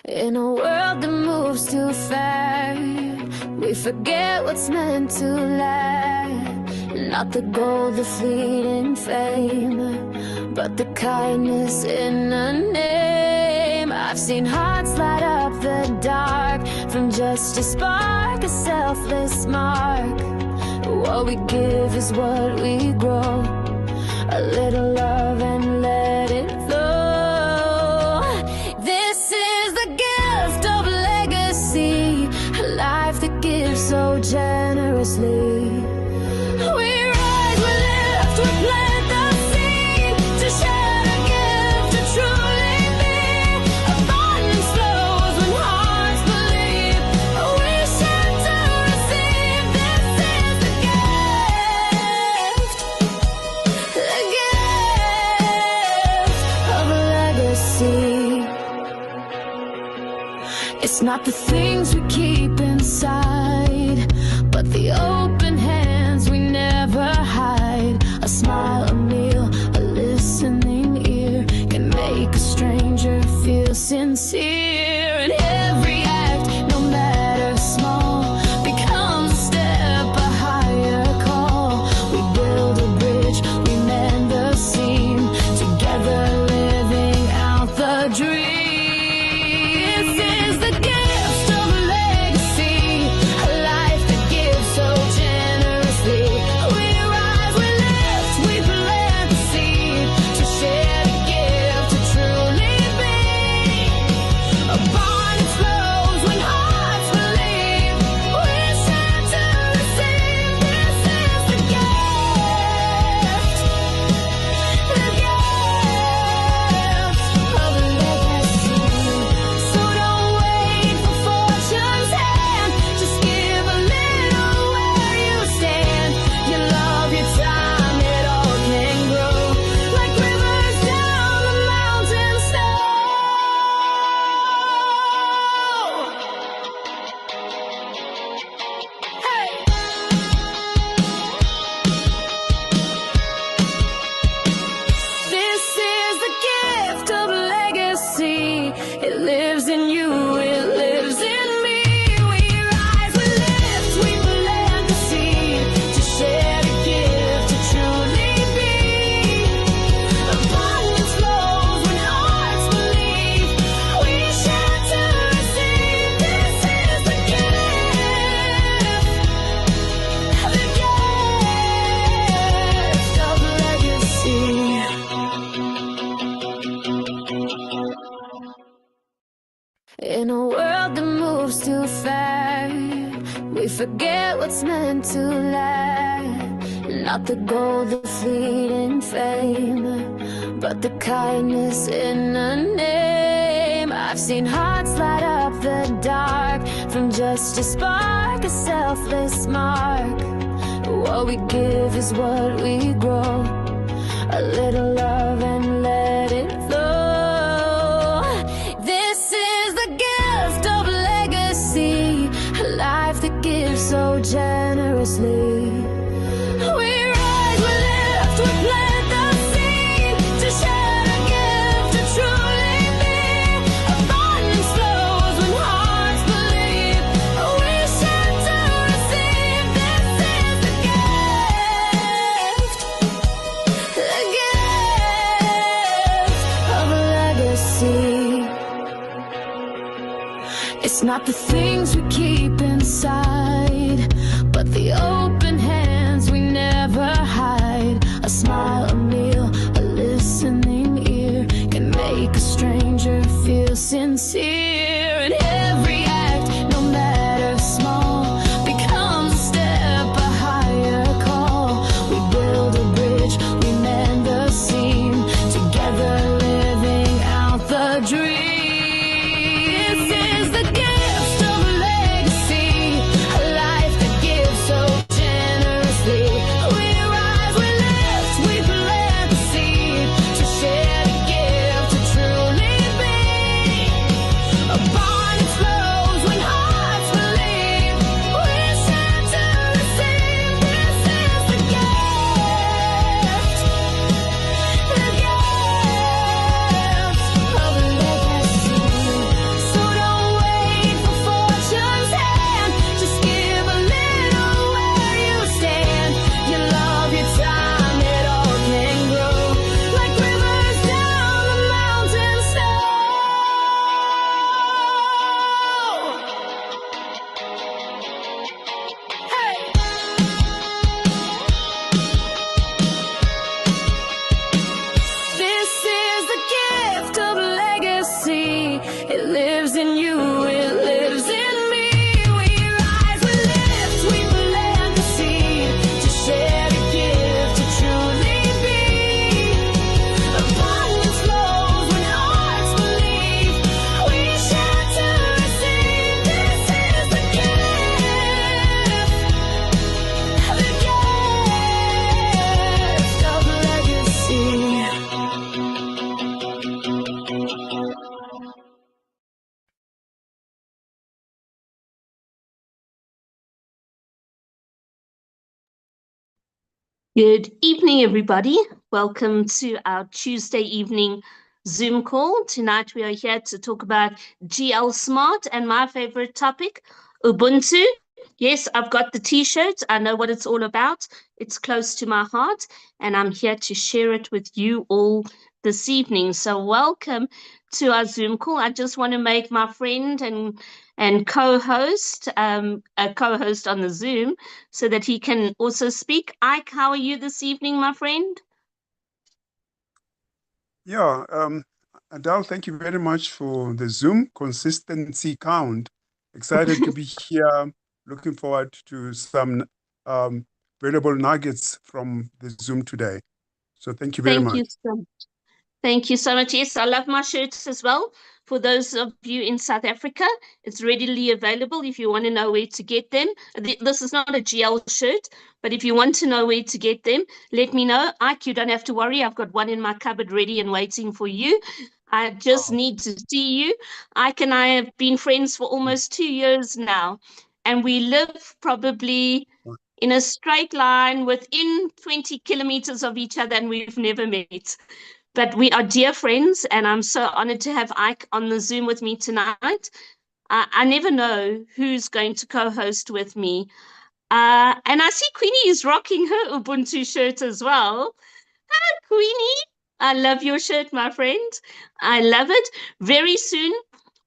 In a world that moves too fast, we forget what's meant to last. Not the gold, the fleeting fame, but the kindness in a name. I've seen hearts light up the dark from just a spark, a selfless mark. What we give is what we grow. A little love and let it flow. This is the gift of legacy, a life that gives so generously. We rise, we lift, we plant the seed to share the gift, to truly be. Abundance flows when hearts believe. We share to receive. This is the gift of legacy. It's not the things we keep inside, but the open hands we never hide. A smile, a meal, a listening ear can make a stranger feel sincere. And every act, no matter small, becomes a step, a higher call. We build a bridge, we mend the seam, together living out the dream. It lives in you, it lives in me. We rise, we lift, we plant the seed to share the gift, to truly be. Abundance flows when hearts believe. We share to receive. This is the gift of legacy. In a world that moves too fast, we forget what's meant to last. Not the gold, the fleeting fame, but the kindness in a name. I've seen hearts light up the dark from just a spark, a selfless mark. What we give is what we grow. A little love and let it flow. That gives so generously. We rise, we lift, we plant the seed to share the gift, to truly be. Abundance flows when hearts believe. We share to receive. This is the gift of legacy. It's not the things we keep inside, but the open hands we never hide. A smile, a meal, a listening ear can make a stranger feel sincere. And every act, no matter small, becomes a step, a higher call. We build a bridge, we mend the seam, together living out the dream. Good evening, everybody. Welcome to our Tuesday evening Zoom call. Tonight we are here to talk about GL Smart and my favorite topic, Ubuntu. Yes, I've got the t-shirt. I know what it's all about. It's close to my heart, and I'm here to share it with you all this evening. So welcome to our Zoom call. I just want to make my friend and co-host, a co-host on the Zoom, so that he can also speak. Ike, how are you this evening, my friend? Yeah, Adele, thank you very much for the Zoom consistency count. Excited to be here. Looking forward to some valuable nuggets from the Zoom today. So thank you very Thank much. you so Thank you so much. Yes, I love my shirts as well. For those of you in South Africa, it's readily available if you want to know where to get them. This is not a GL shirt, but if you want to know where to get them, let me know. Ike, you don't have to worry. I've got one in my cupboard ready and waiting for you. I just Wow. need to see you. Ike and I have been friends for almost 2 years now, and we live probably in a straight line within 20 kilometers of each other, and we've never met. But we are dear friends, and I'm so honored to have Ike on the Zoom with me tonight. I never know who's going to co-host with me. And I see Queenie is rocking her Ubuntu shirt as well. Queenie, I love your shirt, my friend. I love it. Very soon,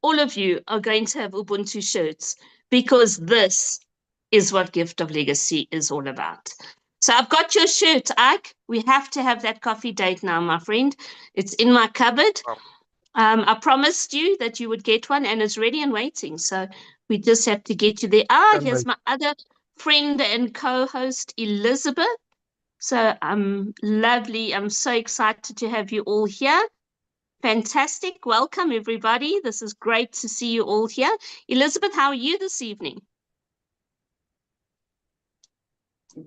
all of you are going to have Ubuntu shirts because this is what Gift of Legacy is all about. So I've got your shirt, Ike. We have to have that coffee date now, my friend. It's in my cupboard. Wow. I promised you that you would get one, and it's ready and waiting. So we just have to get you there. Can't Here's wait. my other friend and co-host, Elizabeth. So lovely. I'm so excited to have you all here. Fantastic. Welcome, everybody. This is great to see you all here. Elizabeth, how are you this evening?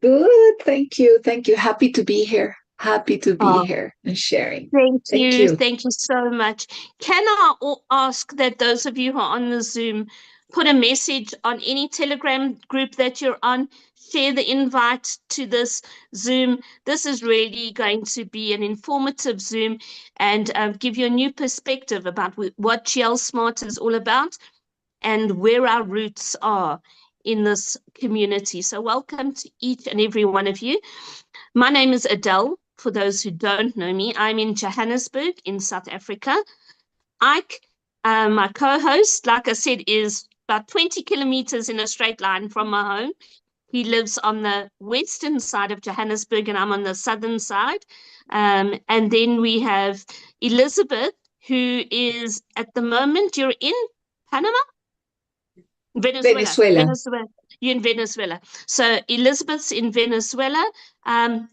Good. Thank you. Thank you. Happy to be here. Happy to be Oh, here and sharing. thank Thank you. you. Thank you so much. Can I ask that those of you who are on the Zoom put a message on any Telegram group that you're on, share the invite to this Zoom. This is really going to be an informative Zoom and give you a new perspective about what GL Smart is all about and where our roots are in this community. So welcome to each and every one of you. My name is Adele. For those who don't know me, I'm in Johannesburg in South Africa. Ike, my co-host, like I said, is about 20 kilometers in a straight line from my home. He lives on the western side of Johannesburg, and I'm on the southern side. And then we have Elizabeth, who is at the moment, you're in Panama? Venezuela. Venezuela. Venezuela. You're in Venezuela. So Elizabeth's in Venezuela.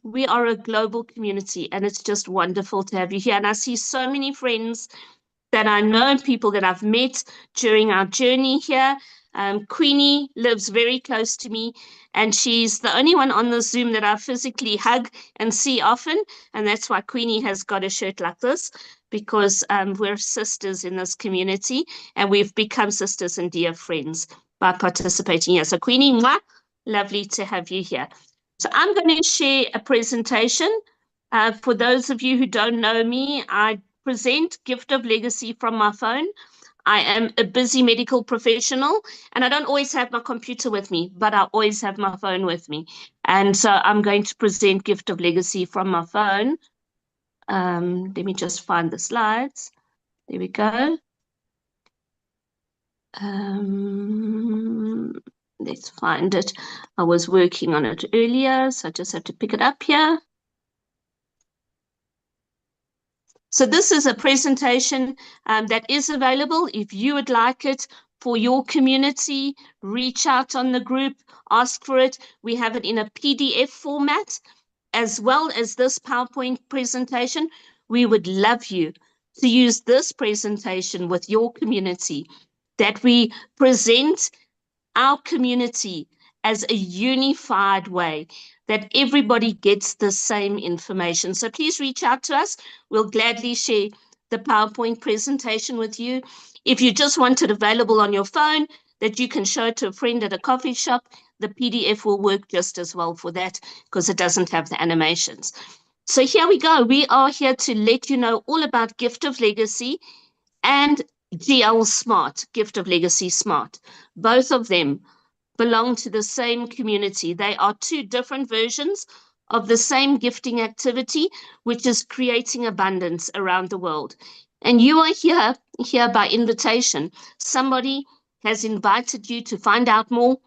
We are a global community, and it's just wonderful to have you here. And I see so many friends that I know, people that I've met during our journey here. Queenie lives very close to me, and she's the only one on the Zoom that I physically hug and see often. And that's why Queenie has got a shirt like this, because we're sisters in this community, and we've become sisters and dear friends by participating here. So, Queenie, mwah, lovely to have you here. So, I'm going to share a presentation. For those of you who don't know me, I present Gift of Legacy from my phone. I am a busy medical professional and I don't always have my computer with me, but I always have my phone with me. And so I'm going to present Gift of Legacy from my phone. Let me just find the slides. There we go. Let's find it. I was working on it earlier, so I just have to pick it up here. So this is a presentation that is available. If you would like it for your community, reach out on the group, ask for it. We have it in a PDF format, as well as this PowerPoint presentation. We would love you to use this presentation with your community, that we present our community as a unified way, that everybody gets the same information. So please reach out to us. We'll gladly share the PowerPoint presentation with you. If you just want it available on your phone, that you can show to a friend at a coffee shop, the PDF will work just as well for that because it doesn't have the animations. So here we go. We are here to let you know all about Gift of Legacy and GL Smart, Gift of Legacy Smart. Both of them belong to the same community. They are two different versions of the same gifting activity, which is creating abundance around the world. And you are here by invitation. Somebody has invited you to find out more.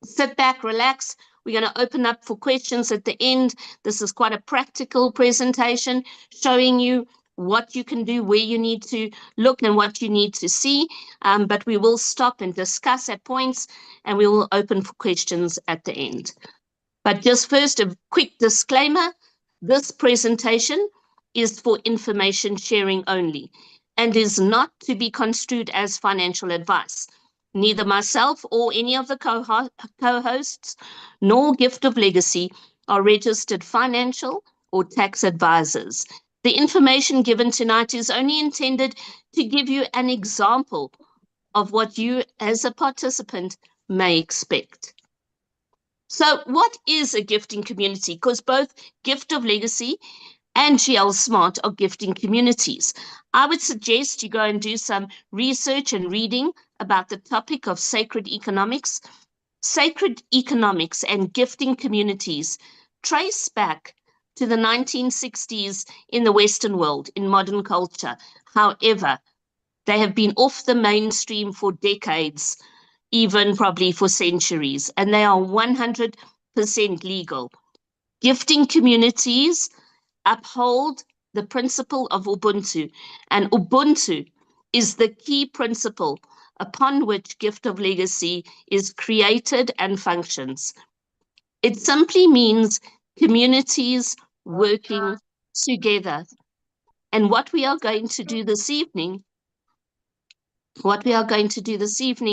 Sit back, relax. We're going to open up for questions at the end. This is quite a practical presentation showing you what you can do, where you need to look and what you need to see. But we will stop and discuss at points, and we will open for questions at the end. But just first, a quick disclaimer. This presentation is for information sharing only and is not to be construed as financial advice. Neither myself or any of the co-hosts nor Gift of Legacy are registered financial or tax advisors. The information given tonight is only intended to give you an example of what you as a participant may expect. So what is a gifting community? Because both Gift of Legacy and GL Smart are gifting communities. I would suggest you go and do some research and reading about the topic of sacred economics. Sacred economics and gifting communities trace back to the 1960s in the Western world, in modern culture. However, they have been off the mainstream for decades, even probably for centuries, and they are 100% legal. Gifting communities uphold the principle of Ubuntu, and Ubuntu is the key principle upon which Gift of Legacy is created and functions. It simply means communities working together. And what we are going to do this evening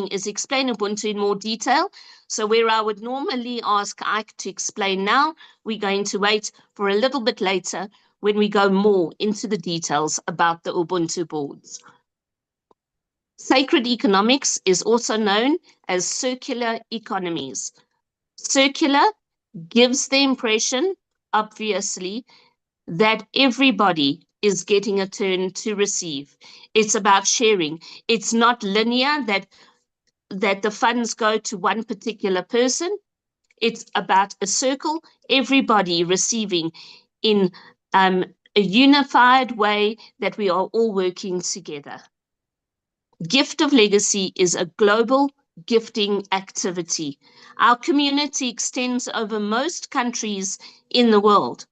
is explain Ubuntu in more detail. So where I would normally ask Ike to explain now, we're going to wait for a little bit later when we go more into the details about the Ubuntu boards. Sacred economics is also known as circular economies. Circular gives the impression, obviously, that everybody is getting a turn to receive. It's about sharing. It's not linear that the funds go to one particular person. It's about a circle, everybody receiving in a unified way that we are all working together. Gift of Legacy is a global gifting activity. Our community extends over most countries in the world.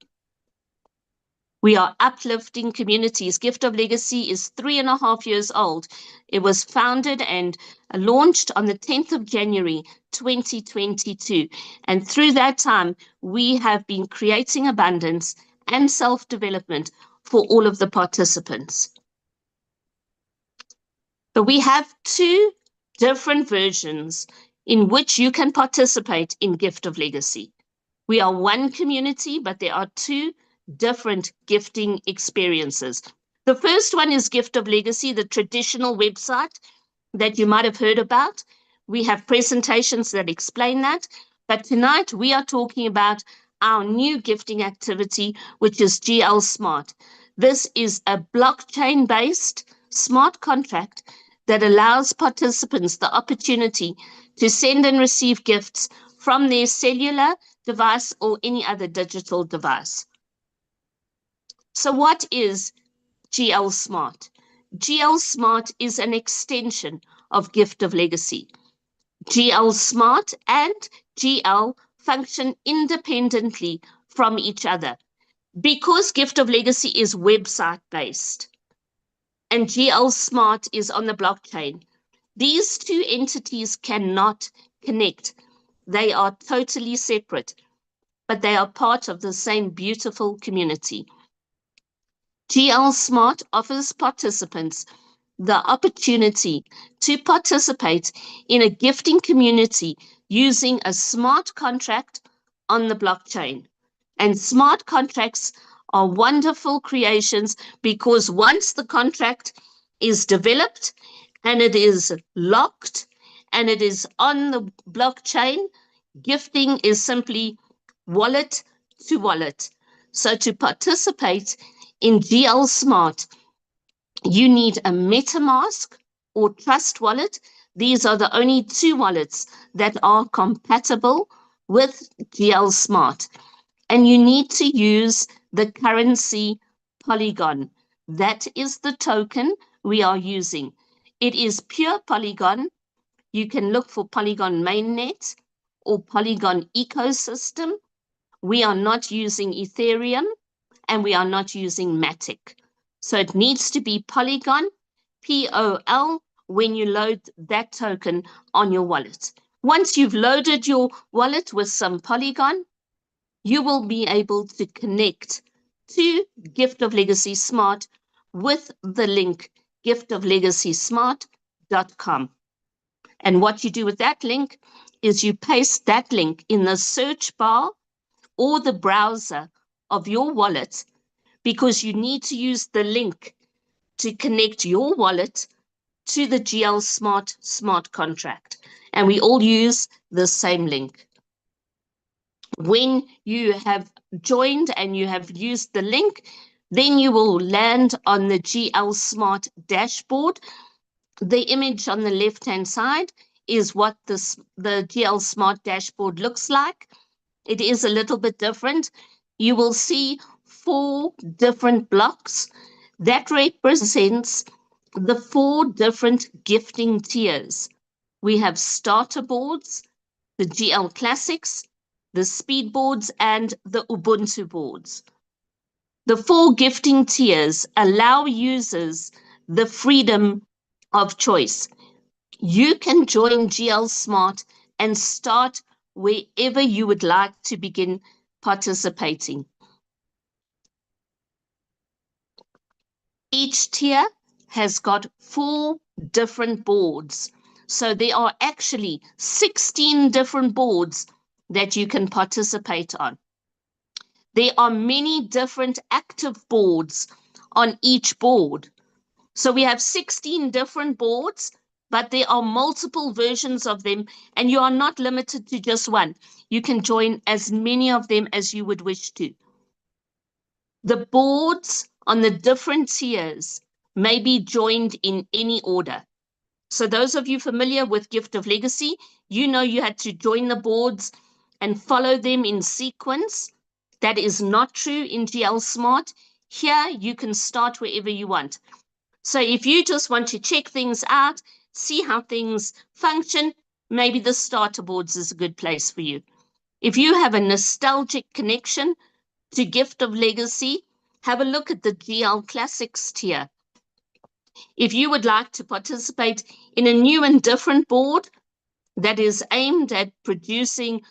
We are uplifting communities. Gift of Legacy is 3.5 years old. It was founded and launched on the 10th of January, 2022. And through that time, we have been creating abundance and self-development for all of the participants. But we have two different versions in which you can participate in Gift of Legacy. We are one community, but there are two different gifting experiences. The first one is Gift of Legacy, the traditional website that you might have heard about. We have presentations that explain that, but tonight we are talking about our new gifting activity, which is GL Smart. This is a blockchain-based smart contract that allows participants the opportunity to send and receive gifts from their cellular device or any other digital device. So what is GL Smart? GL Smart is an extension of Gift of Legacy. GL Smart and GL function independently from each other because Gift of Legacy is website-based and GL Smart is on the blockchain. These two entities cannot connect. They are totally separate, but they are part of the same beautiful community. GL Smart offers participants the opportunity to participate in a gifting community using a smart contract on the blockchain. And smart contracts are wonderful creations because once the contract is developed and it is locked and it is on the blockchain, gifting is simply wallet to wallet. So to participate in GL Smart, you need a MetaMask or Trust wallet. These are the only two wallets that are compatible with GL Smart. And you need to use the currency Polygon. That is the token we are using. It is pure Polygon. You can look for Polygon mainnet or Polygon ecosystem. We are not using Ethereum and we are not using Matic. So it needs to be Polygon, POL, when you load that token on your wallet. Once you've loaded your wallet with some Polygon, you will be able to connect to Gift of Legacy Smart with the link giftoflegacysmart.com. And what you do with that link is you paste that link in the search bar or the browser of your wallet, because you need to use the link to connect your wallet to the GL Smart smart contract. And we all use the same link. When you have joined and you have used the link, then you will land on the GL Smart dashboard. The image on the left-hand side is what the GL Smart dashboard looks like. It is a little bit different. You will see 4 different blocks that represents the 4 different gifting tiers. We have starter boards, the GL Classics, the speed boards, and the Ubuntu boards. The 4 gifting tiers allow users the freedom of choice. You can join GL Smart and start wherever you would like to begin participating. Each tier has got 4 different boards. So there are actually 16 different boards that you can participate on. There are many different active boards on each board. So we have 16 different boards, but there are multiple versions of them, and you are not limited to just one. You can join as many of them as you would wish to. The boards on the different tiers may be joined in any order. So those of you familiar with Gift of Legacy, you know you had to join the boards and follow them in sequence. That is not true in GL Smart. Here, you can start wherever you want. So if you just want to check things out, see how things function, maybe the starter boards is a good place for you. If you have a nostalgic connection to Gift of Legacy, have a look at the GL Classics tier. If you would like to participate in a new and different board that is aimed at producing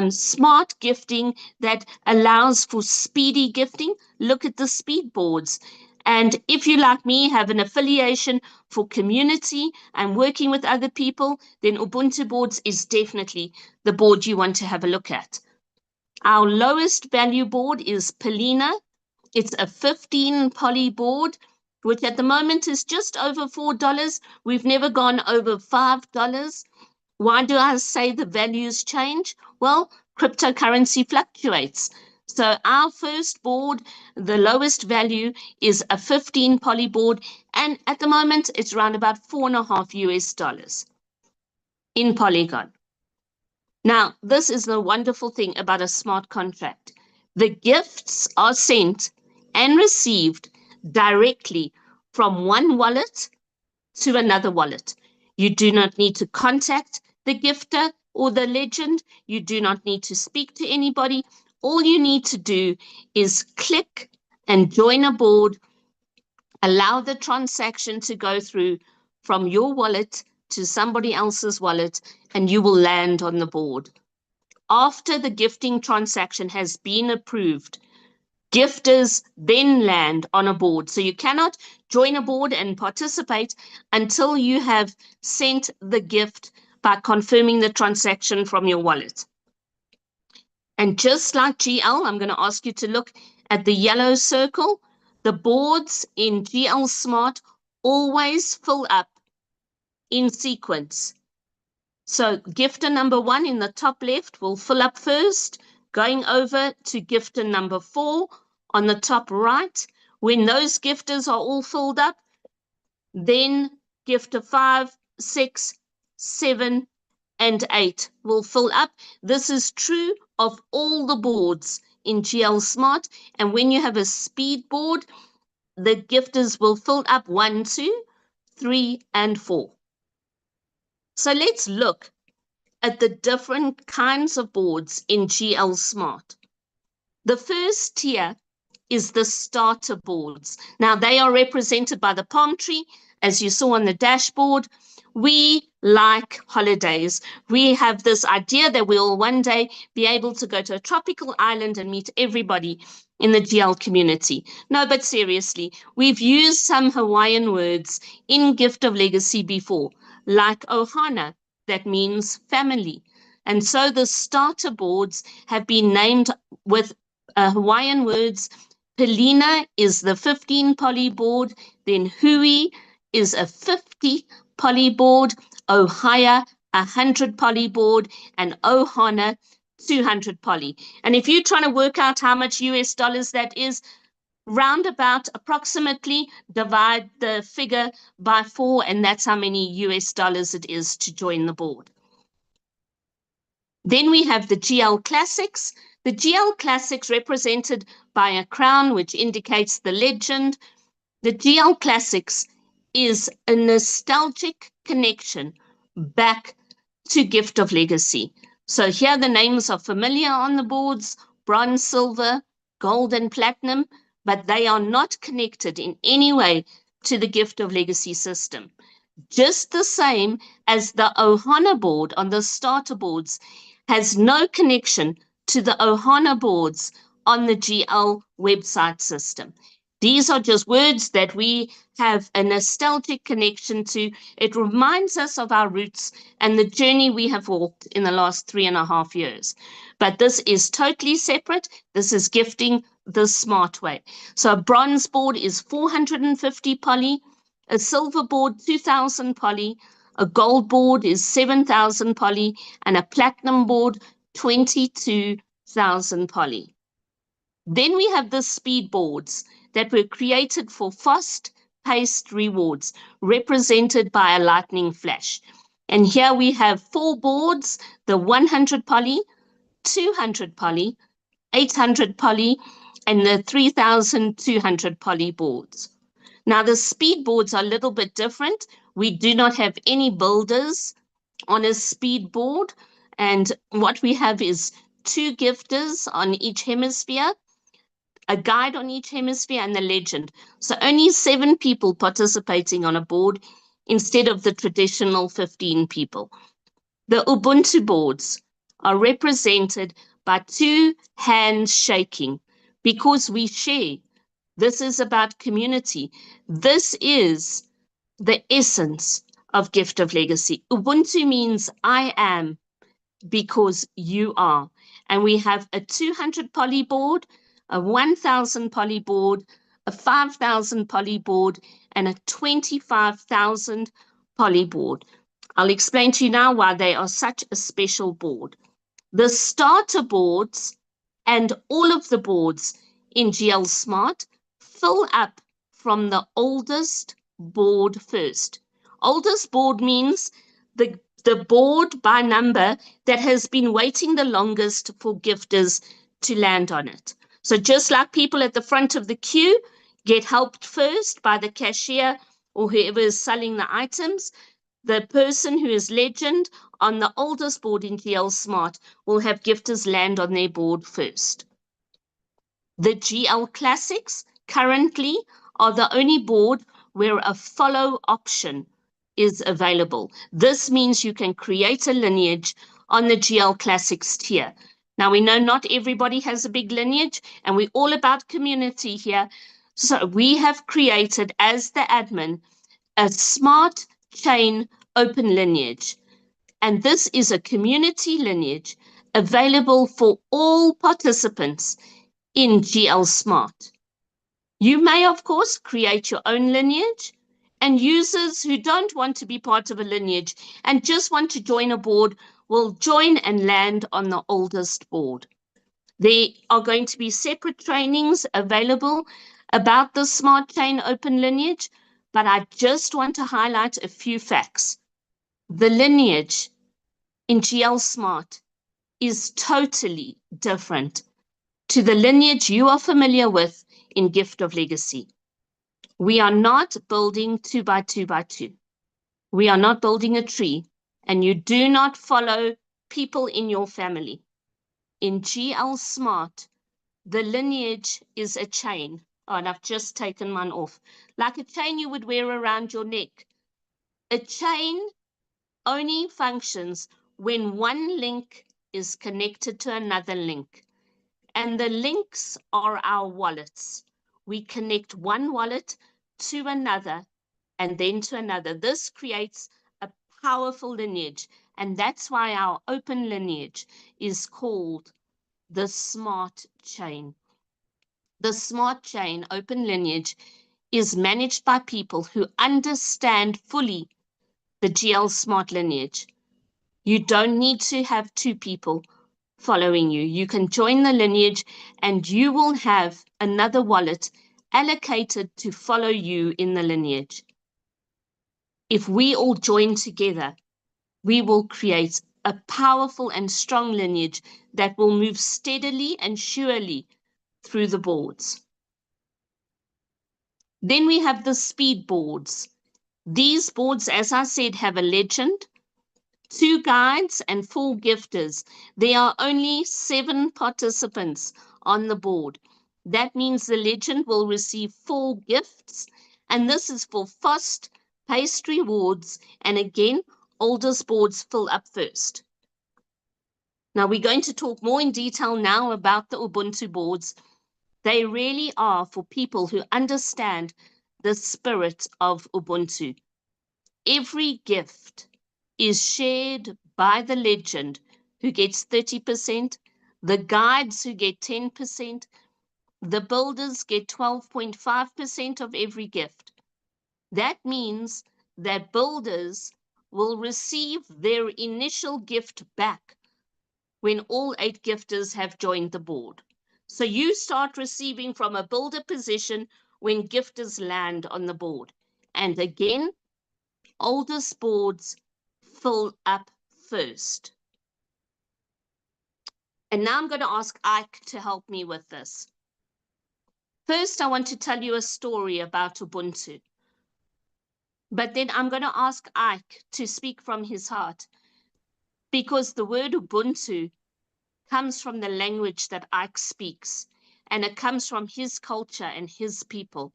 smart gifting that allows for speedy gifting, look at the speed boards. And if you, like me, have an affiliation for community and working with other people, then Ubuntu Boards is definitely the board you want to have a look at. Our lowest value board is Polina. It's a 15 poly board, which at the moment is just over $4. We've never gone over $5. Why do I say the values change? Well, cryptocurrency fluctuates. So our first board, the lowest value is a 15 poly board, and at the moment it's around about $4.50 in Polygon. Now, this is the wonderful thing about a smart contract. The gifts are sent and received directly from one wallet to another wallet. You do not need to contact the gifter or the legend. You do not need to speak to anybody. All you need to do is click and join a board, allow the transaction to go through from your wallet to somebody else's wallet, and you will land on the board. After the gifting transaction has been approved, gifters then land on a board. So you cannot join a board and participate until you have sent the gift by confirming the transaction from your wallet. And just like GL, I'm going to ask you to look at the yellow circle. The boards in GL Smart always fill up in sequence. So gifter number 1 in the top left will fill up first, going over to gifter number 4 on the top right. When those gifters are all filled up, then gifter 5, 6, 7, and 8 will fill up. This is true of all the boards in GL Smart. And when you have a speed board, the gifters will fill up 1, 2, 3, and 4. So let's look at the different kinds of boards in GL Smart. The first tier is the starter boards. Now they are represented by the palm tree, as you saw on the dashboard. We like holidays. We have this idea that we'll one day be able to go to a tropical island and meet everybody in the GL community. No, but seriously, we've used some Hawaiian words in Gift of Legacy before, like ohana, that means family. And so the starter boards have been named with Hawaiian words. Pelina is the 15 poly board, then Hui is a 50 poly board, Ohia 100 poly board, and Ohana 200 poly. And if you're trying to work out how much US dollars that is, roundabout approximately divide the figure by 4, and that's how many US dollars it is to join the board. Then we have the GL Classics. The GL Classics represented by a crown, which indicates the legend. The GL Classics is a nostalgic connection back to Gift of Legacy. So here the names are familiar on the boards, bronze, silver, gold, and platinum, but they are not connected in any way to the Gift of Legacy system. Just the same as the Ohana board on the starter boards has no connection to the Ohana boards on the GL website system. These are just words that we have a nostalgic connection to. It reminds us of our roots and the journey we have walked in the last 3.5 years. But this is totally separate. This is gifting the smart way. So a bronze board is 450 poly, a silver board 2,000 poly, a gold board is 7,000 poly, and a platinum board 22,000 poly. Then we have the speed boards that were created for fast-paced rewards, represented by a lightning flash. And here we have 4 boards, the 100 poly, 200 poly, 800 poly, and the 3,200 poly boards. Now, the speed boards are a little bit different. We do not have any builders on a speed board. And what we have is 2 gifters on each hemisphere, a guide on each hemisphere, and the legend. So only 7 people participating on a board instead of the traditional 15 people. The Ubuntu boards are represented by 2 hands shaking because we share. This is about community. This is the essence of Gift of Legacy. Ubuntu means I am because you are. And we have a 200 poly board, a 1,000 poly board, a 5,000 poly board, and a 25,000 poly board. I'll explain to you now why they are such a special board. The starter boards and all of the boards in GL Smart fill up from the oldest board first. Oldest board means the board by number that has been waiting the longest for gifters to land on it. So just like people at the front of the queue get helped first by the cashier or whoever is selling the items, the person who is legend on the oldest board in GL Smart will have gifters land on their board first. The GL Classics currently are the only board where a follow option is available. This means you can create a lineage on the GL Classics tier. Now, we know not everybody has a big lineage, and we're all about community here. So we have created, as the admin, a smart chain open lineage. And this is a community lineage available for all participants in GL Smart. You may, of course, create your own lineage, And users who don't want to be part of a lineage and just want to join a board will join and land on the oldest board. There are going to be separate trainings available about the Smart Chain Open Lineage, but I just want to highlight a few facts. The lineage in GL Smart is totally different to the lineage you are familiar with in Gift of Legacy. We are not building 2 by 2 by 2. We are not building a tree, and you do not follow people in your family. In GL Smart, the lineage is a chain. Oh, and I've just taken mine off. Like a chain you would wear around your neck. A chain only functions when one link is connected to another link. And the links are our wallets. We connect one wallet to another and then to another. This creates a powerful lineage. And that's why our open lineage is called the Smart Chain. The Smart Chain Open Lineage is managed by people who understand fully the GL Smart lineage. You don't need to have 2 people following you. You can join the lineage and you will have another wallet allocated to follow you in the lineage. If we all join together, we will create a powerful and strong lineage that will move steadily and surely through the boards. Then we have the speed boards. These boards, as I said, have a legend, 2 guides and 4 gifters. There are only 7 participants on the board. That means the legend will receive 4 gifts, and this is for FOST, pastry wards, and again, oldest boards fill up first. Now we're going to talk more in detail now about the Ubuntu boards. They really are for people who understand the spirit of Ubuntu. Every gift is shared by the legend who gets 30%, the guides who get 10%, the builders get 12.5% of every gift. That means that builders will receive their initial gift back when all 8 gifters have joined the board. So you start receiving from a builder position when gifters land on the board. And again, oldest boards fill up first. And now I'm going to ask Ike to help me with this. First, I want to tell you a story about Ubuntu. But then I'm going to ask Ike to speak from his heart, because the word Ubuntu comes from the language that Ike speaks, and it comes from his culture and his people.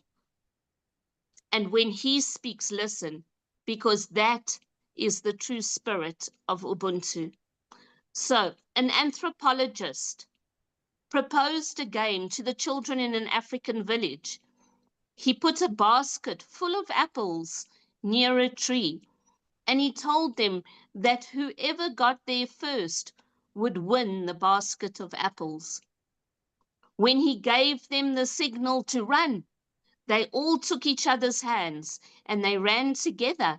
And when he speaks, listen, because that is the true spirit of Ubuntu. So, an anthropologist proposed a game to the children in an African village. He put a basket full of apples near a tree, and he told them that whoever got there first would win the basket of apples. When he gave them the signal to run, they all took each other's hands and they ran together,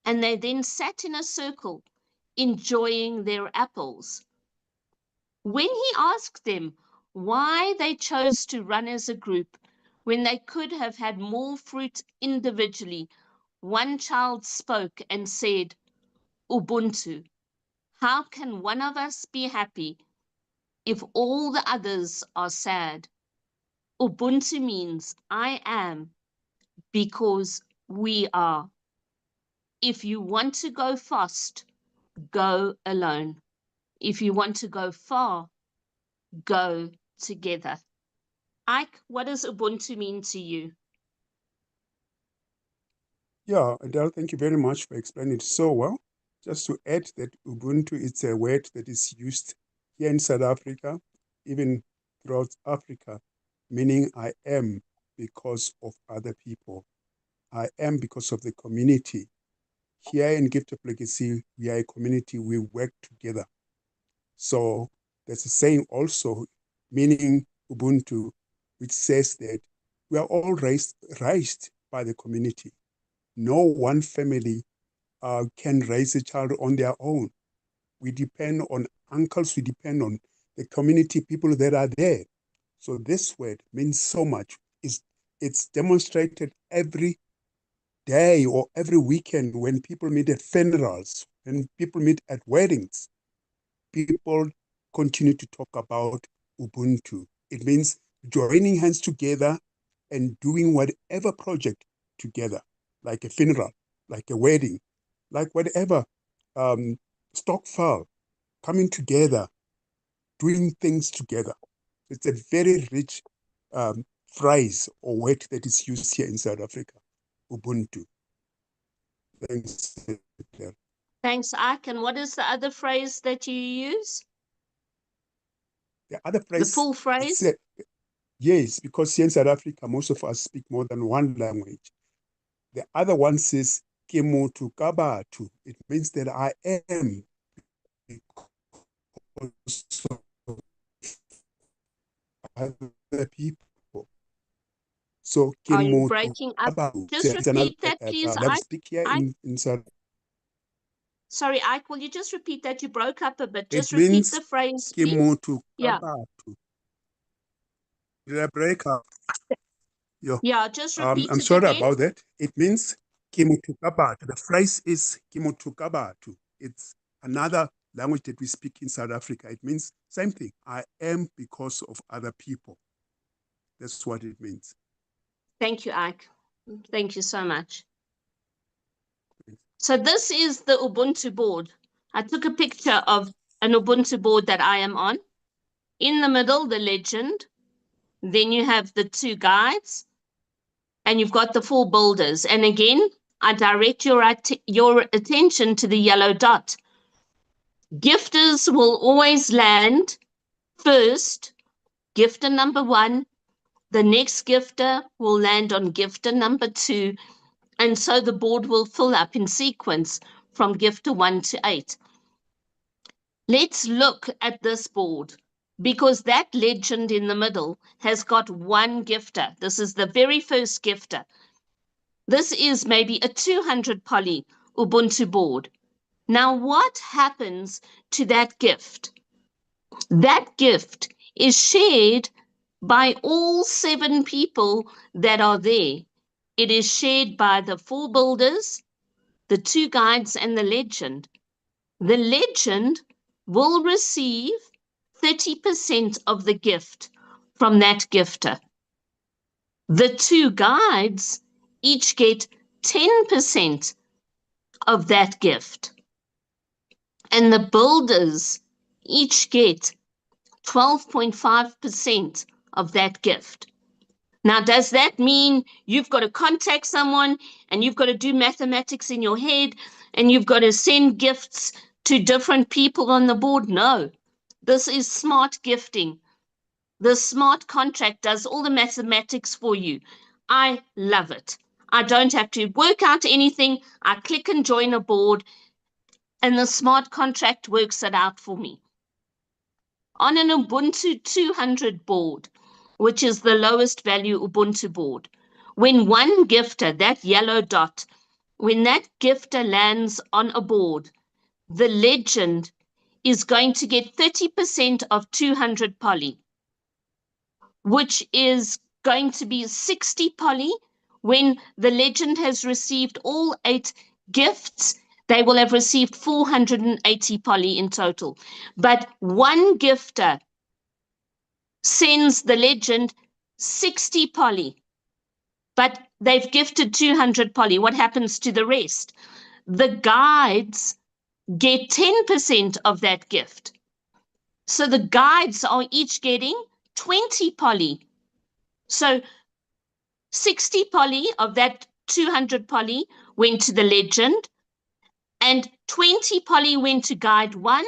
and they then sat in a circle enjoying their apples. When he asked them why they chose to run as a group when they could have had more fruit individually, one child spoke and said, Ubuntu. How can one of us be happy if all the others are sad? Ubuntu means I am because we are. If you want to go fast, go alone. If you want to go far, go together. Ike, what does Ubuntu mean to you? Yeah, Adele, thank you very much for explaining it so well. Just to add that Ubuntu is a word that is used here in South Africa, even throughout Africa, meaning I am because of other people. I am because of the community. Here in Gift of Legacy, we are a community, we work together. So there's a saying also, meaning Ubuntu, which says that we are all raised by the community. no one family can raise a child on their own. We depend on uncles, we depend on the community people that are there. So this word means so much. It's demonstrated every day or every weekend when people meet at funerals, when people meet at weddings. People continue to talk about Ubuntu. It means joining hands together and doing whatever project together, like a funeral, like a wedding, like whatever, stockfile, coming together, doing things together. It's a very rich phrase or word that is used here in South Africa, Ubuntu. Thanks, Claire. Thanks, Ike. And what is the other phrase that you use? The other The phrase, full phrase? yes, because here in South Africa, most of us speak more than one language. The other one says, Ke motho ka batho. It means that I am because of other people. So, Ke Are you motho breaking ka up? batho. Just It's another repeat that, please, that we Ike. speak here Ike? in South. Sorry, Ike, will you just repeat that? You broke up a bit. Just It repeat means the phrase, Ke please. motho ka Yeah. batho. Did I break up? Yo. Yeah, just repeat I'm it sorry again. about that. It means Ke motho ka batho. The phrase is Ke motho ka batho. It's another language that we speak in South Africa. It means same thing. I am because of other people. That's what it means. Thank you, Ike. Thank you so much. So this is the Ubuntu board. I took a picture of an Ubuntu board that I am on. In the middle, the legend. Then you have the two guides. And you've got the four builders. And again, I direct your attention to the yellow dot. Gifters will always land first, gifter number 1. The next gifter will land on gifter number 2. And so the board will fill up in sequence from gifter 1 to 8. Let's look at this board because that legend in the middle has got one gifter. This is the very first gifter. This is maybe a 200 poly Ubuntu board. Now, what happens to that gift? That gift is shared by all 7 people that are there. It is shared by the 4 builders, the 2 guides, and the legend. The legend will receive 30% of the gift from that gifter. The 2 guides each get 10% of that gift. And the builders each get 12.5% of that gift. Now, does that mean you've got to contact someone and you've got to do mathematics in your head and you've got to send gifts to different people on the board? No, this is smart gifting. The smart contract does all the mathematics for you. I love it. I don't have to work out anything. I click and join a board and the smart contract works it out for me. On an Ubuntu 200 board, which is the lowest value Ubuntu board, when one gifter, that yellow dot, when that gifter lands on a board, the legend is going to get 30% of 200 poly, which is going to be 60 poly. When the legend has received all 8 gifts, they will have received 480 poly in total. But one gifter sends the legend 60 poly, but they've gifted 200 poly. What happens to the rest? The guides get 10% of that gift. So the guides are each getting 20 poly. So 60 poly of that 200 poly went to the legend, and 20 poly went to guide 1,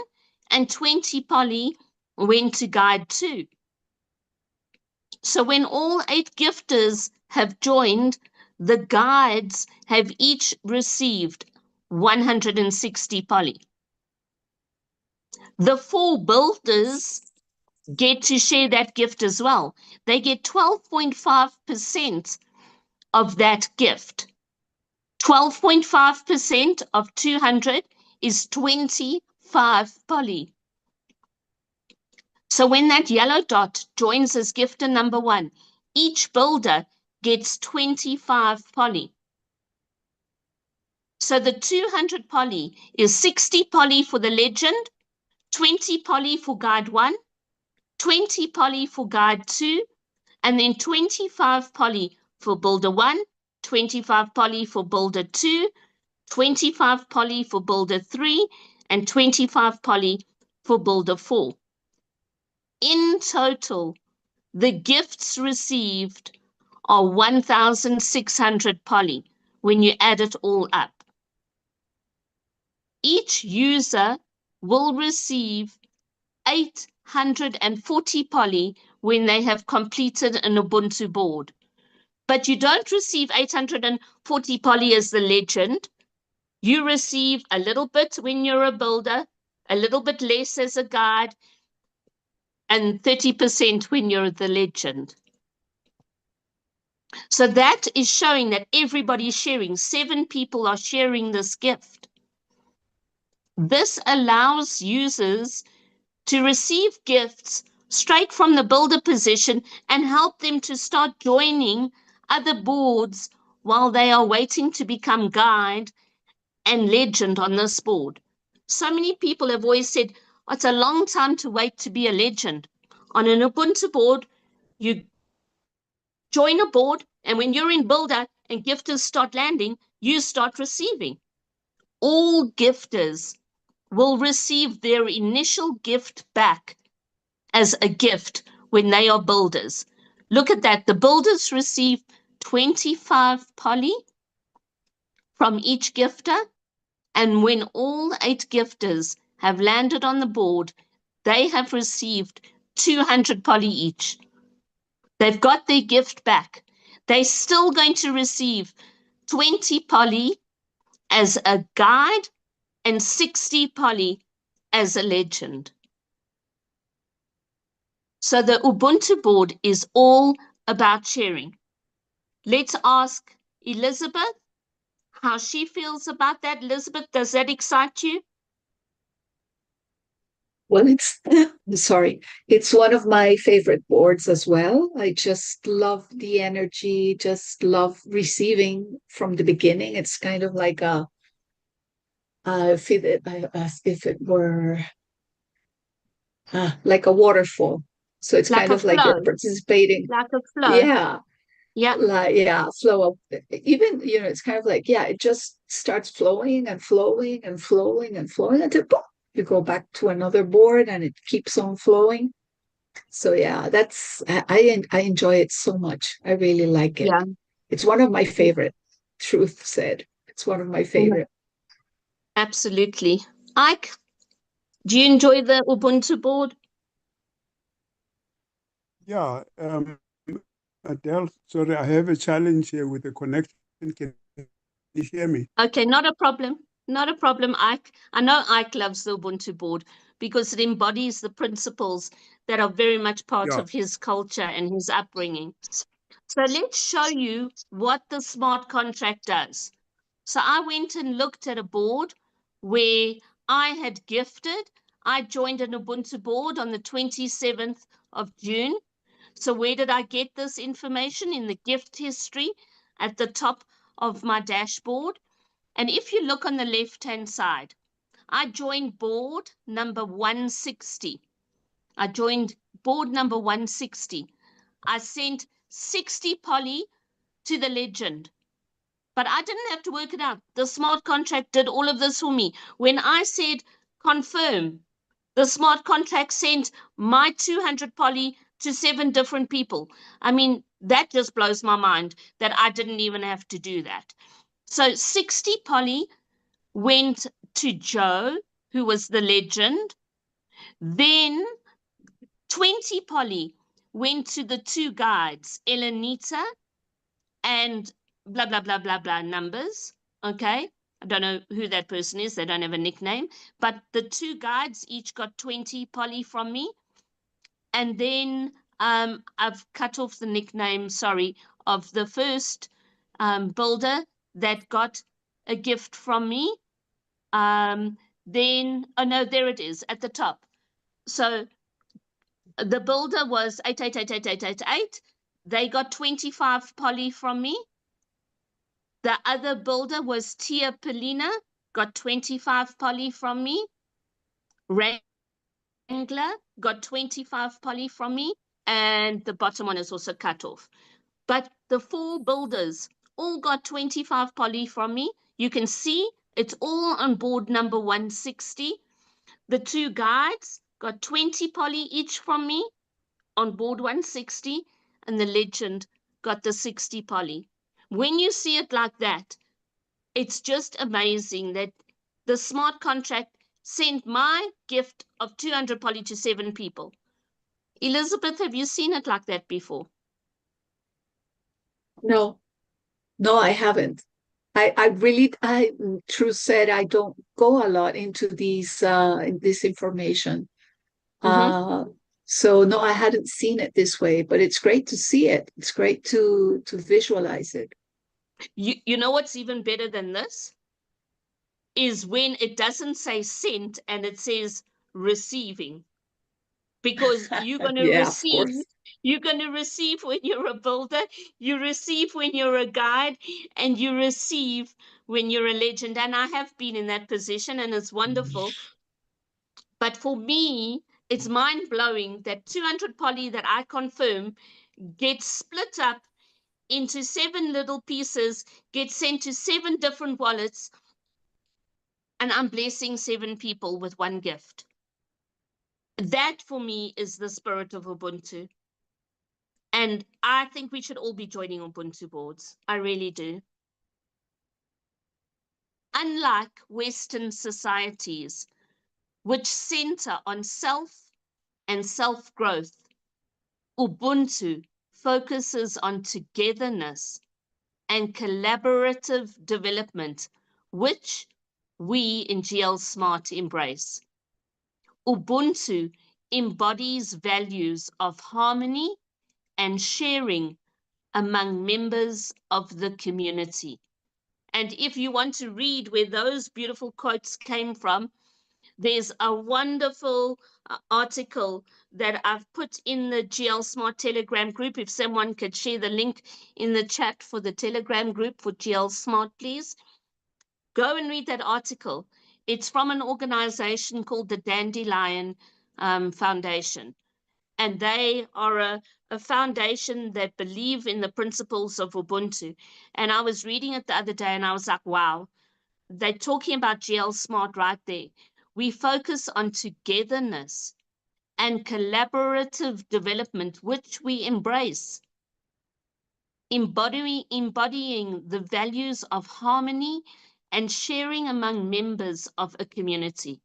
and 20 poly went to guide 2. So when all 8 gifters have joined, the guides have each received 160 poly. The 4 builders get to share that gift as well. They get 12.5% of that gift. 12.5% of 200 is 25 poly. So when that yellow dot joins as gifter number 1, each builder gets 25 poly. So the 200 poly is 60 poly for the legend, 20 poly for guide 1, 20 poly for guide 2, and then 25 poly for builder 1, 25 poly for builder 2, 25 poly for builder 3, and 25 poly for builder 4. In total, the gifts received are 1,600 poly when you add it all up. Each user will receive 840 poly when they have completed an Ubuntu board. But you don't receive 840 poly as the legend. You receive a little bit when you're a builder, a little bit less as a guide, and 30% when you're the legend. So that is showing that everybody is sharing. 7 people are sharing this gift. This allows users to receive gifts straight from the builder position and help them to start joining other boards while they are waiting to become guide and legend on this board. So many people have always said, oh, it's a long time to wait to be a legend. On an Ubuntu board, you join a board, and when you're in builder and gifters start landing, you start receiving. All gifters will receive their initial gift back as a gift when they are builders. Look at that. The builders receive 25 poly from each gifter. And when all 8 gifters have landed on the board, they have received 200 poly each. They've got their gift back. They're still going to receive 20 poly as a guide and 60 poly as a legend. So the Ubuntu board is all about sharing. Let's ask Elizabeth how she feels about that. Elizabeth, does that excite you? Well, it's one of my favorite boards as well. I just love the energy, just love receiving from the beginning. It's kind of like if it were like a waterfall. So it's Like kind a of like you're flow. participating. Like a flow. Yeah. Yeah. Flow of even, it's kind of like, it just starts flowing and flowing and flowing and flowing until boom, you go back to another board and it keeps on flowing. So yeah, I enjoy it so much. I really like it. Yeah. It's one of my favorite, truth said. It's one of my favorite. Absolutely. Ike, do you enjoy the Ubuntu board? Yeah, Adele, sorry, I have a challenge here with the connection. Can you hear me? Okay, not a problem. Not a problem, Ike. I know Ike loves the Ubuntu board because it embodies the principles that are very much part of his culture and his upbringing. So let's show you what the smart contract does. So I went and looked at a board where I had gifted. I joined an Ubuntu board on the 27th of June. So where did I get this information? In the gift history at the top of my dashboard. And if you look on the left-hand side, I joined board number 160. I joined board number 160. I sent 60 poly to the legend. But I didn't have to work it out. The smart contract did all of this for me. When I said confirm, the smart contract sent my 200 poly to 7 different people. I mean, that just blows my mind that I didn't even have to do that. So 60 poly went to Joe, who was the legend. Then 20 poly went to the 2 guides, Elenita and blah, blah, blah, blah, blah numbers. Okay. I don't know who that person is. They don't have a nickname. But the 2 guides each got 20 poly from me. And then I've cut off the nickname, sorry, of the first builder that got a gift from me. Then, oh no, there it is at the top. So the builder was 88888888. They got 25 poly from me. The other builder was Tia Polina, got 25 poly from me. Wrangler got 25 poly from me. And the bottom one is also cut off. But the 4 builders all got 25 poly from me. You can see it's all on board number 160. The 2 guides got 20 poly each from me on board 160, and the legend got the 60 poly. When you see it like that, it's just amazing that the smart contract sent my gift of 200 poly to 7 people. Elizabeth, have you seen it like that before? No, I haven't. Truth said, I don't go a lot into this information. So no, I hadn't seen it this way, but it's great to see it. It's great to visualize it. You know what's even better than this? Is when it doesn't say sent and it says receiving. Because you're going to Yeah, receive, of course. you're going to receive when you're a builder, you receive when you're a guide, and you receive when you're a legend. And I have been in that position, and it's wonderful. But for me, it's mind-blowing that 200 poly that I confirm gets split up into 7 little pieces, gets sent to 7 different wallets, and I'm blessing 7 people with 1 gift. That for me is the spirit of Ubuntu. And I think we should all be joining Ubuntu boards. I really do. Unlike Western societies, which center on self and self-growth, Ubuntu focuses on togetherness and collaborative development, which we in GL Smart embrace. Ubuntu embodies values of harmony and sharing among members of the community. And if you want to read where those beautiful quotes came from, there's a wonderful article that I've put in the GL Smart Telegram group. If someone could share the link in the chat for the Telegram group for GL Smart, please. Go and read that article. It's from an organization called the Dandelion Foundation. And they are a foundation that believe in the principles of Ubuntu. And I was reading it the other day and I was like, wow, they're talking about GL Smart right there. We focus on togetherness and collaborative development, which we embrace. Embodying the values of harmony and sharing among members of a community.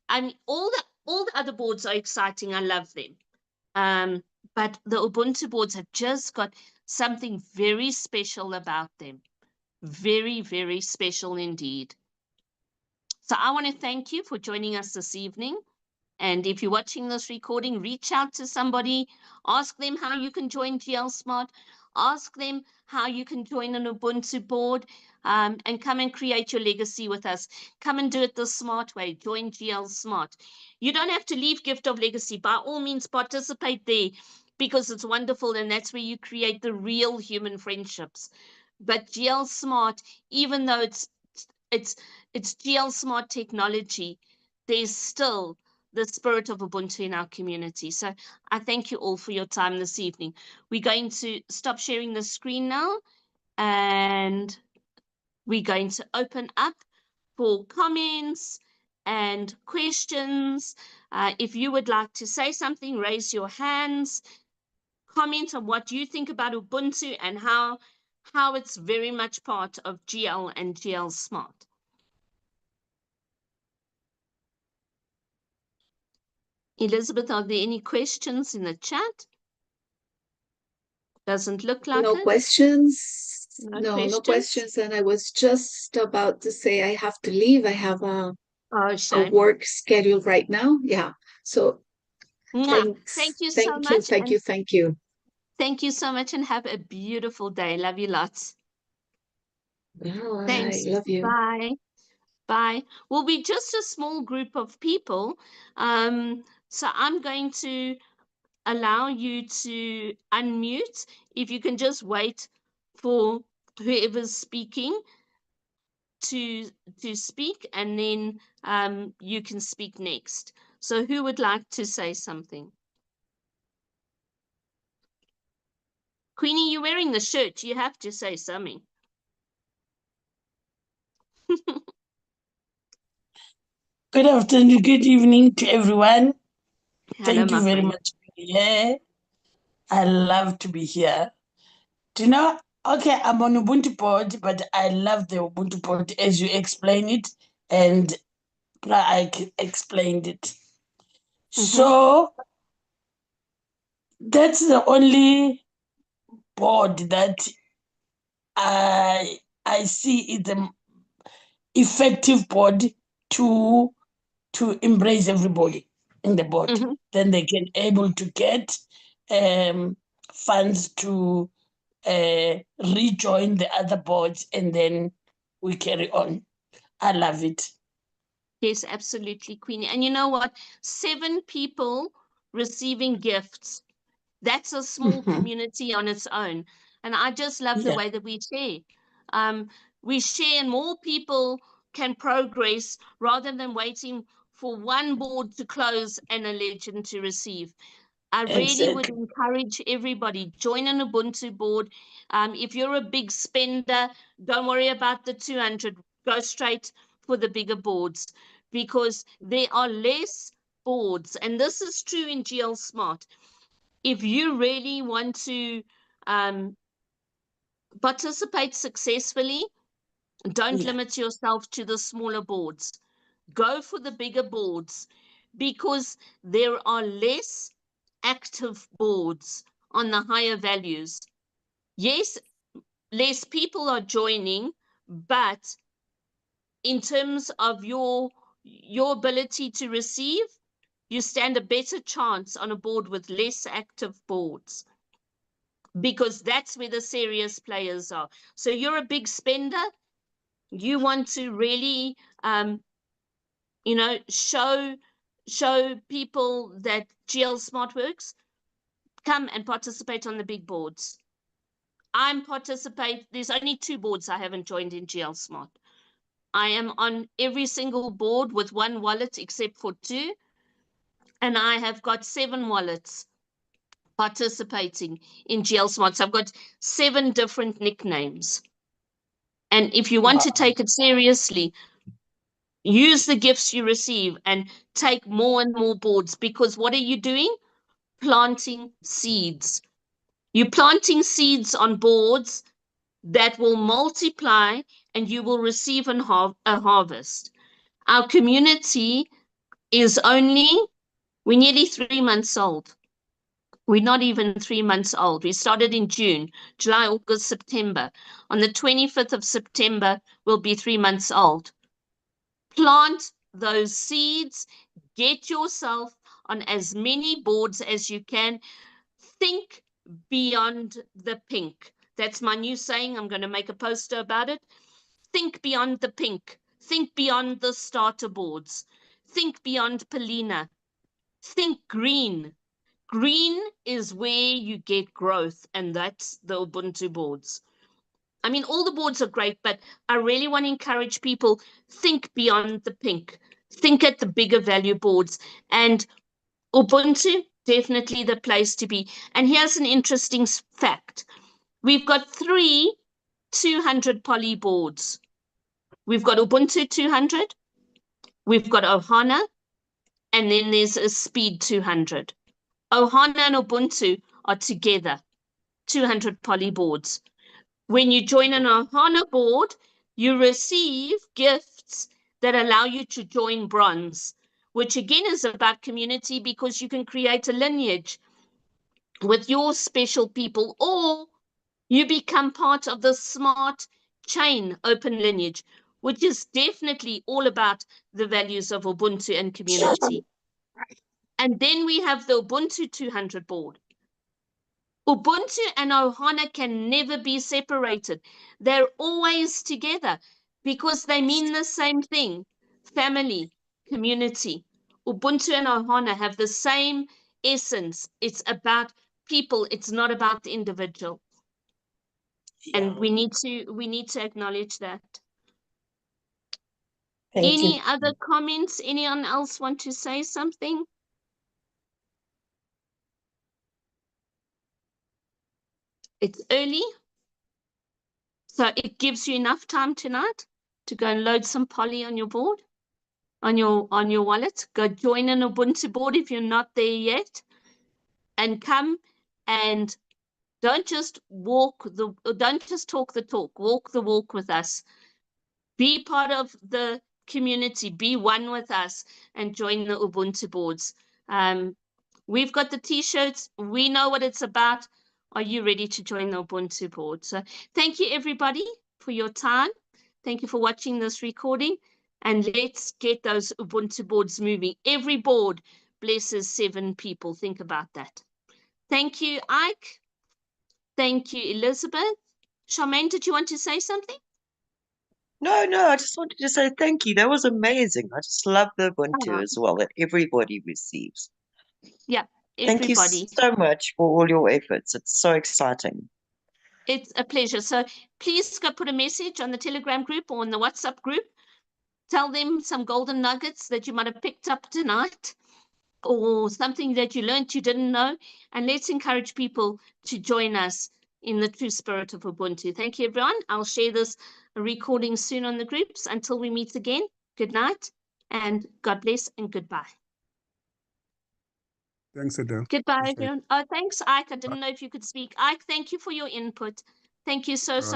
I mean, all the other boards are exciting. I love them. But the Ubuntu boards have just got something very special about them. Very, very special indeed. So I want to thank you for joining us this evening. And if you're watching this recording, reach out to somebody, ask them how you can join GL Smart, ask them how you can join an Ubuntu board, and come and create your legacy with us. Come and do it the smart way. Join GL Smart. You don't have to leave Gift of Legacy. By all means, participate there because it's wonderful, and that's where you create the real human friendships. But GL Smart, even though it's GL Smart technology, there's still the spirit of Ubuntu in our community. So I thank you all for your time this evening. We're going to stop sharing the screen now, and we're going to open up for comments and questions. If you would like to say something, raise your hands, comment on what you think about Ubuntu and how it's very much part of GL and GL Smart. Elizabeth, are there any questions in the chat? Doesn't look like No it. questions. No questions. And I was just about to say I have to leave. I have a work schedule right now. Yeah. So thanks. Thank you so much. Thank you. Thank you so much and have a beautiful day. Love you lots. Bye. Thanks. Love you. Bye. Bye. We'll be just a small group of people. So I'm going to allow you to unmute. If you can just wait for whoever's speaking to speak, and then you can speak next. So who would like to say something? Queenie, you're wearing the shirt. You have to say something. Good afternoon, good evening to everyone. Hello, Thank you my very friend. much for being here. I love to be here. Do you know, okay, I'm on Ubuntu board, but I love the Ubuntu board as you explain it and I explained it. So that's the only board that I see is the effective board to embrace everybody in the board. Then they can able to get funds to rejoin the other boards, and then we carry on. I love it. Yes, absolutely, Queenie. And you know what? 7 people receiving gifts. That's a small community on its own. And I just love the Yeah, way that we share. We share and more people can progress rather than waiting for one board to close and a legend to receive. I really would exactly. encourage everybody, join an Ubuntu board. If you're a big spender, don't worry about the 200. Go straight for the bigger boards because there are less boards. And this is true in GL Smart. If you really want to um, participate successfully, don't Yeah, limit yourself to the smaller boards. Go for the bigger boards because there are less active boards on the higher values. Yes, less people are joining, but in terms of your ability to receive, you stand a better chance on a board with less active boards because that's where the serious players are. So you're a big spender. You want to really show people that GL Smart works, come and participate on the big boards. There's only 2 boards I haven't joined in GL Smart. I am on every single board with 1 wallet except for 2, and I have got 7 wallets participating in GL Smart. So I've got 7 different nicknames. And if you want wow. to take it seriously, use the gifts you receive and take more and more boards, because what are you doing? Planting seeds. You're planting seeds on boards that will multiply and you will receive a harvest. Our community we're nearly 3 months old. We're not even 3 months old. We started in June, July, August, September. On the 25th of September, we'll be 3 months old. Plant those seeds, get yourself on as many boards as you can. Think beyond the pink. That's my new saying. I'm going to make a poster about it. Think beyond the pink. Think beyond the starter boards. Think beyond Polina. Think green. Green is where you get growth, and that's the Ubuntu boards. I mean, all the boards are great, but I really want to encourage people, think beyond the pink. Think at the bigger value boards. And Ubuntu, definitely the place to be. And here's an interesting fact. We've got 3 200 poly boards. We've got Ubuntu 200, we've got Ohana, and then there's a Speed 200. Ohana and Ubuntu are together, 200 poly boards. When you join an Ohana board, you receive gifts that allow you to join bronze, which again is about community because you can create a lineage with your special people, or you become part of the smart chain open lineage, which is definitely all about the values of Ubuntu and community. And then we have the Ubuntu 200 board. Ubuntu and Ohana can never be separated. They're always together because they mean the same thing. Family, community. Ubuntu and Ohana have the same essence. It's about people. It's not about the individual. And we need to acknowledge that. Thank Any you. other comments? Anyone else want to say something? It's early, so it gives you enough time tonight to go and load some poly on your board, on your wallet. Go join an Ubuntu board if you're not there yet, and come and don't just talk the talk. Walk the walk with us. Be part of the community. Be one with us and join the Ubuntu boards. We've got the t-shirts. We know what it's about. Are you ready to join the Ubuntu board? So thank you, everybody, for your time. Thank you for watching this recording. And let's get those Ubuntu boards moving. Every board blesses 7 people. Think about that. Thank you, Ike. Thank you, Elizabeth. Charmaine, did you want to say something? No, I just wanted to say thank you. That was amazing. I just love the Ubuntu as well that everybody receives. Yeah, Thank you everybody. so much for all your efforts. It's so exciting. It's a pleasure. So please go put a message on the Telegram group or on the WhatsApp group. Tell them some golden nuggets that you might have picked up tonight or something that you learned you didn't know. And let's encourage people to join us in the true spirit of Ubuntu. Thank you, everyone. I'll share this recording soon on the groups. Until we meet again, good night and God bless and goodbye. Thanks, Adele. Goodbye, Thanks, everyone. Oh, thanks, Ike. I didn't know if you could speak. Ike, thank you for your input. Thank you so Ike. much.